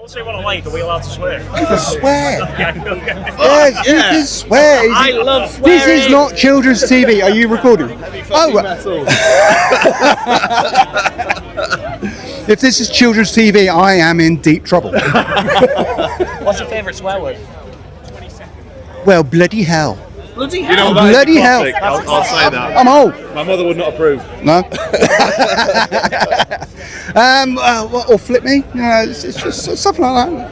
Say what I like. Are we allowed to swear? You can swear. Okay. You can swear. I love swearing. This is not children's TV. Are you recording? If this is children's TV, I am in deep trouble. What's your favourite swear word? Well, bloody hell. Bloody hell. You know, Bloody hell. I'll say that. I'm old. My mother would not approve. No. Or flip me. It's just something like that.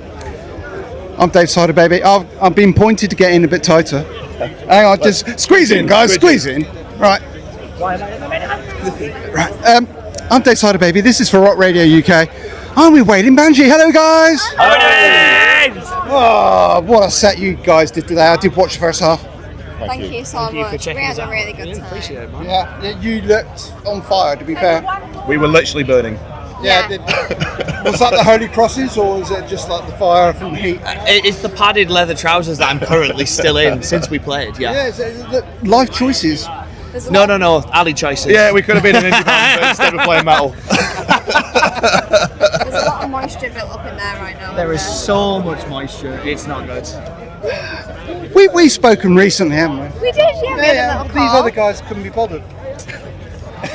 I'm Dave Sider, baby. I've been pointed to get in a bit tighter. Hang on, just squeeze in, guys. Squeeze in. Right. Right. I'm Dave Sider, baby. This is for Rock Radio UK. I'm with Wailing Banshee. Hello, guys. Oh, what a set you guys did today. I did watch the first half. Thank you so much. We had a really good time. Appreciate it, man. Yeah, you looked on fire, to be fair. We were literally burning. Yeah. Was that the Holy Crosses, or is it just like the fire from heat? It's the padded leather trousers that I'm currently still in since we played, Yeah, life choices. No, alley choices. Yeah, we could have been an indie band but instead of playing metal. There's a lot of moisture built up in there right now. There is so much moisture, it's not good. We've spoken recently, haven't we? We did, yeah. We had a little These call. other guys couldn't be bothered.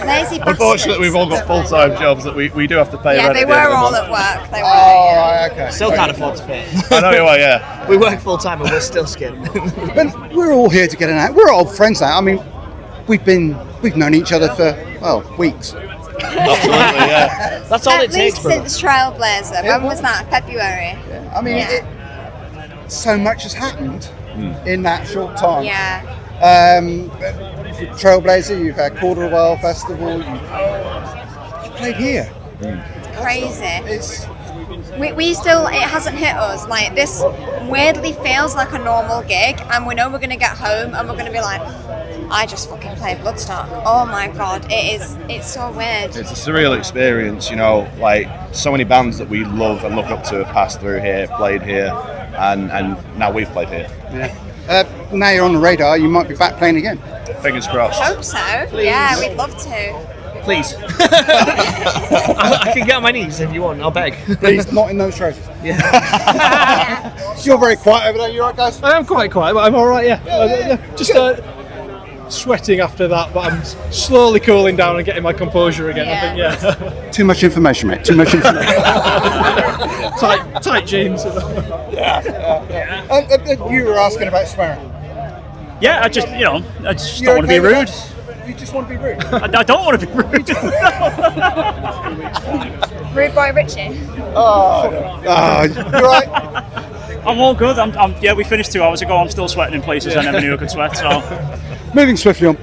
Lazy bastards. Unfortunately, we've all got full-time jobs that we do have to pay. Yeah, rent they at the end were of the all month. at work. They were. Oh, yeah. right, okay. Still can't afford to pay. I know you are, yeah. We work full time and we're still skinned. But we're all here to get an out. We're old friends now. I mean, we've known each other for weeks. Absolutely, yeah. That's all At it takes, least brother. since Trailblazer. When was that? February. I mean, so much has happened in that short time. Yeah. Trailblazer, you've had Corderwell Festival, you've played here. Crazy. We still, it hasn't hit us. Like, this weirdly feels like a normal gig, and we know we're going to get home and we're going to be like, I just fucking played Bloodstock. Oh my god, it's so weird. It's a surreal experience, you know, like so many bands that we love and look up to have passed through here, played here, and now we've played here. Yeah. Now you're on the radar, you might be back playing again. Fingers crossed. Hope so. Yeah, we'd love to. Please. I can get on my knees if you want, I'll beg. Please, not in those trousers. Yeah. You're very quiet over there, you alright, guys? I am quite quiet, but I'm alright, yeah. Just sweating after that, but I'm slowly cooling down and getting my composure again, I think, yeah. Too much information, mate. Too much information. tight jeans. You were asking about swearing. Yeah, I just don't You're want to be okay with rude. that? You just want to be rude? I don't want to be rude. Rude boy Richie. You're right. I'm all good. Yeah, we finished 2 hours ago. I'm still sweating in places I never knew I could sweat. So, Moving swiftly on.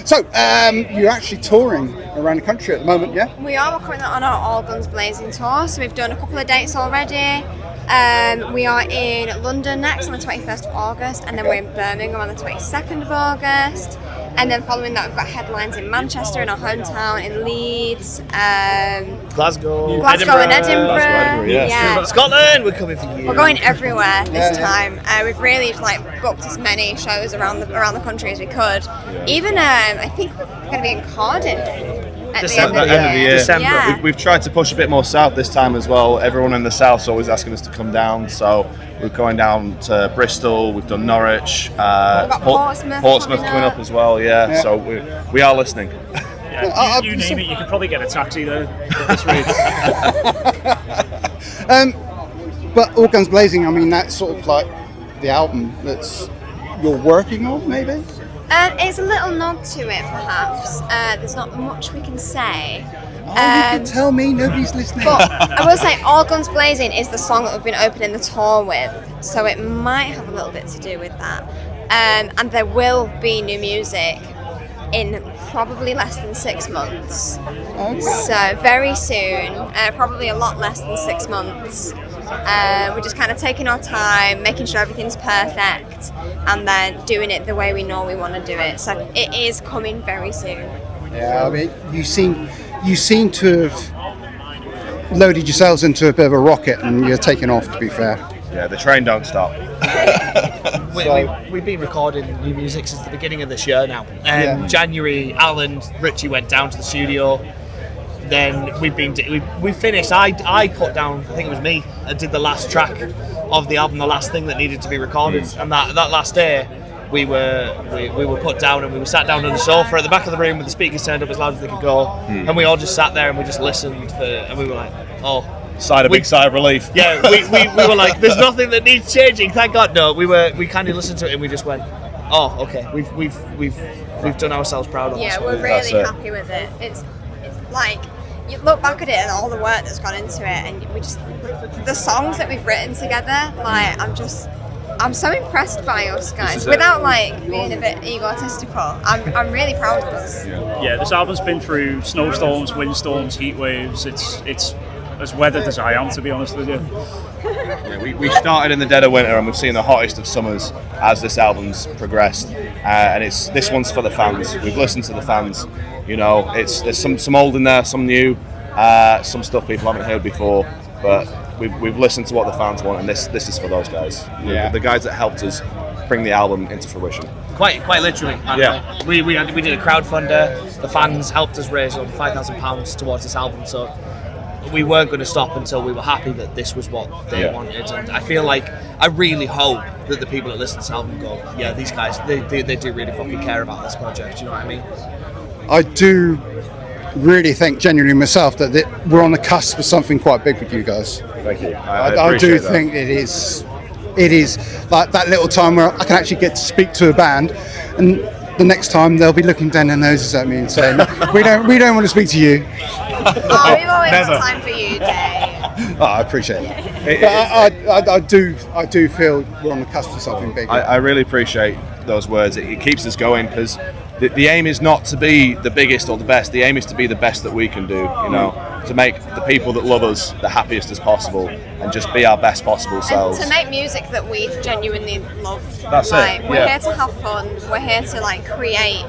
So, you're actually touring around the country at the moment, yeah? We are currently on our All Guns Blazing tour, so we've done a couple of dates already. We are in London next on the 21st of August, and then we're in Birmingham on the 22nd of August. And then following that, we've got headlines in Manchester, in our hometown, in Leeds, Glasgow, and Edinburgh. Yeah. Scotland, we're coming for you. We're going everywhere this time. We've really booked as many shows around the country as we could. Even I think we're going to be in Cardiff at December, the end of the year. December. Yeah. We've tried to push a bit more south this time as well. Everyone in the south's always asking us to come down, so we're going down to Bristol. We've done Norwich, We've got Portsmouth coming up as well. Yeah. So we are listening. yeah, you name it, you can probably get a taxi there at this rate. But All Guns Blazing, I mean, that's sort of like the album that's you're working on, maybe? It's a little nod to it, perhaps. There's not much we can say. You can tell me, nobody's listening. But I will say, All Guns Blazing is the song that we've been opening the tour with, so it might have a little bit to do with that. And there will be new music in probably less than 6 months. Okay. So very soon, probably a lot less than 6 months. We're just kind of taking our time, making sure everything's perfect, and then doing it the way we know we want to do it. So it is coming very soon. Yeah, I mean, you seem to have loaded yourselves into a bit of a rocket and you're taking off, to be fair. Yeah, the train don't stop. We've been recording new music since the beginning of this year now. Yeah. January, Alan, Richie went down to the studio. then we finished. I put down, I think it was me, I did the last track of the album, the last thing that needed to be recorded, and that last day we were put down and we were sat down on the sofa at the back of the room with the speakers turned up as loud as they could go, and we all just sat there and we just listened and we were like, oh. Big sigh of relief. Yeah, we were like, there's nothing that needs changing, thank God. No, we kind of listened to it and we just went, oh, okay, we've done ourselves proud on this. Yeah, we're really happy with it. It's like, you look back at it and all the work that's gone into it, and the songs that we've written together, like, I'm so impressed by us guys. Without like being a bit egotistical, I'm really proud of us. Yeah, this album's been through snowstorms, windstorms, heat waves. It's as weathered as I am, to be honest with you. Yeah, we started in the dead of winter and we've seen the hottest of summers as this album's progressed, and this one's for the fans. We've listened to the fans, you know. There's some old in there, some new, some stuff people haven't heard before, but we've listened to what the fans want, and this is for those guys. Yeah. The guys that helped us bring the album into fruition. Quite literally. Yeah. We did a crowdfunder. The fans helped us raise over £5,000 towards this album, so we weren't going to stop until we were happy that this was what they wanted. And I feel like, I really hope that the people that listen to this album go, yeah, these guys, they do really fucking care about this project, you know what I mean? I do really think genuinely myself that we're on the cusp of something quite big with you guys. Thank you. I do think it is like that little time where I can actually get to speak to a band, and the next time they'll be looking down their noses at me and saying, we don't want to speak to you. Oh, we've always got time for you, Jay. Oh, I appreciate it. But I do feel we're on the cusp of something big. I really appreciate those words. It keeps us going, because the aim is not to be the biggest or the best. The aim is to be the best that we can do, you know, to make the people that love us the happiest as possible and just be our best possible selves. And to make music that we genuinely love. That's like, it. We're here to have fun. We're here to like create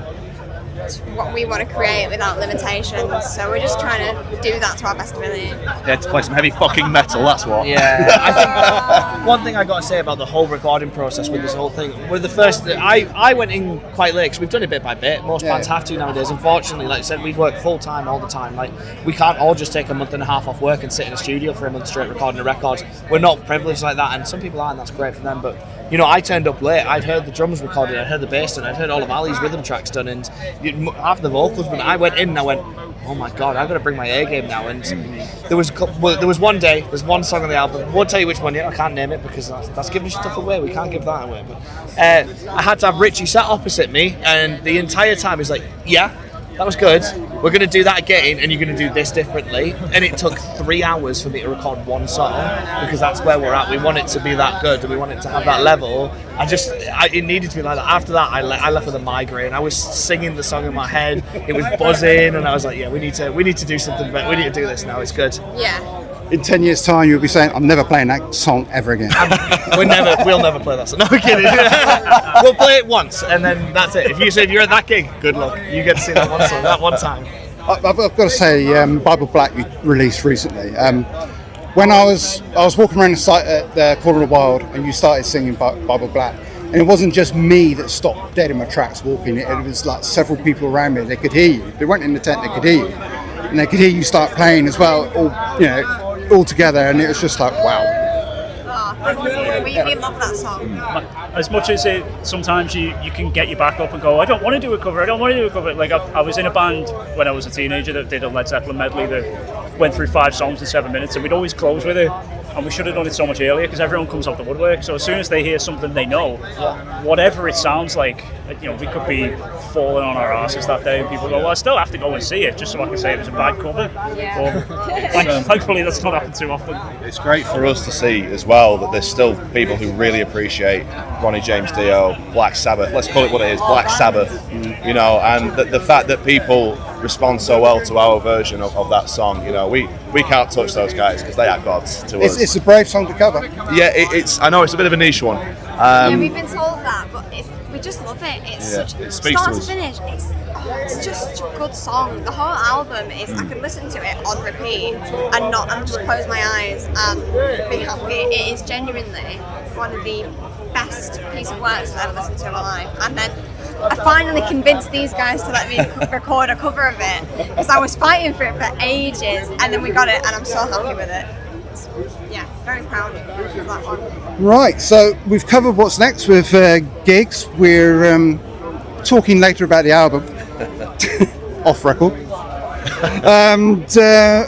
what we want to create without limitations. So we're just trying to do that to our best ability. Yeah, to play some heavy fucking metal, that's what. Yeah, I think one thing I got to say about the whole recording process with this whole thing, we're the first. I went in quite late because we've done it bit by bit. Most bands have to nowadays. Unfortunately, like I said, we work full time all the time. Like, we can't all just take a month and a half off work and sit in a studio for a month straight recording a record. We're not privileged like that, and some people are, and that's great for them. But you know, I turned up late. I'd heard the drums recorded, I'd heard the bass done, I'd heard all of Ali's rhythm tracks done, and half the vocals. But I went in and I went, oh my god, I've got to bring my A game now. And there was one day, there's one song on the album. I won't tell you which one yet. I can't name it because that's giving stuff away. We can't give that away. But I had to have Richie sat opposite me, and the entire time he's like, yeah, that was good. We're going to do that again, and you're going to do this differently. And it took 3 hours for me to record one song, because that's where we're at. We want it to be that good, and we want it to have that level. It needed to be like that. After that, I left with a migraine. I was singing the song in my head. It was buzzing, and I was like, yeah, we need to do something better. We need to do this now. It's good. Yeah. In 10 years' time, you'll be saying, I'm never playing that song ever again. We'll never play that song. No, I'm kidding. We'll play it once, and then that's it. If you're at that gig, good luck. You get to see that one song, that one time. I've got to say, Bible Black you released recently. When I was walking around the site at the Corner of the Wild, and you started singing Bible Black, and it wasn't just me that stopped dead in my tracks walking. It was like several people around me. They could hear you. They weren't in the tent. They could hear you, and they could hear you start playing as well. All together, and it was just like, wow. We love that song. As much as sometimes you can get your back up and go, I don't want to do a cover. Like, I was in a band when I was a teenager that did a Led Zeppelin medley that went through 5 songs in 7 minutes, and we'd always close with it. And we should have done it so much earlier, because everyone comes off the woodwork. So as soon as they hear something they know, whatever it sounds like, we could be falling on our asses that day, and people go, well, I still have to go and see it just so I can say it was a bad cover. Yeah. But thankfully that's not happened too often. It's great for us to see as well that there's still people who really appreciate Ronnie James Dio, Black Sabbath. Let's call it what it is, Black Sabbath. You know, and the fact that people respond so well to our version of that song. You know, we can't touch those guys because they are gods to us. It's a brave song to cover. Yeah, I know it's a bit of a niche one. Yeah, we've been told that, but we just love it. It's it speaks start to to finish. It's just such a good song. The whole album is. I can listen to it on repeat and just close my eyes and be happy. It is genuinely one of the best piece of work I've ever listened to in my life. And then I finally convinced these guys to let me record a cover of it because I was fighting for it for ages, and then we got it, and I'm so happy with it. Yeah, very proud of that one. Right, so we've covered what's next with gigs. We're talking later about the album, off record. And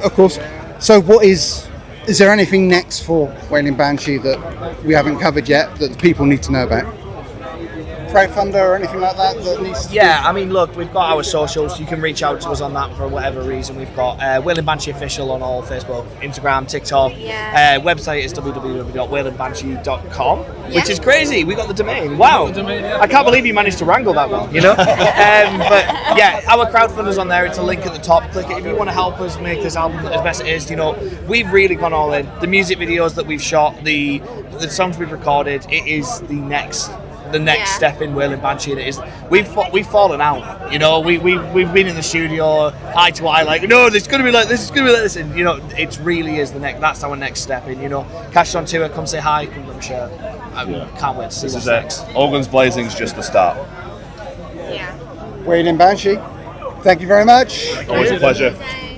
of course, so what is there anything next for Wailing Banshee that we haven't covered yet that the people need to know about? Crowdfunder or anything like that needs to Yeah, I mean, look, we've got our socials. You can reach out to us on that for whatever reason. We've got Wailing Banshee Official on all Facebook, Instagram, TikTok. Yeah. Website is www.wailingbanshee.com, which is crazy. We got the domain. Wow. I can't believe you managed to wrangle that one, you know? But yeah, our crowdfunder's on there. It's a link at the top. Click it if you want to help us make this album as best it is. You know, we've really gone all in. The music videos that we've shot, the songs we've recorded, it is the next step in Wailing Banshee, and it is we've fallen out, you know. We've been in the studio eye to eye, like, no, this is gonna be like this, and you know, it really is that's our next step in, you know. Cash on tour, come say hi, come grab a shirt. I can't wait to see what's next. All Guns Blazing's just the start. Yeah. Wailing Banshee, thank you very much. Always a pleasure. Thanks.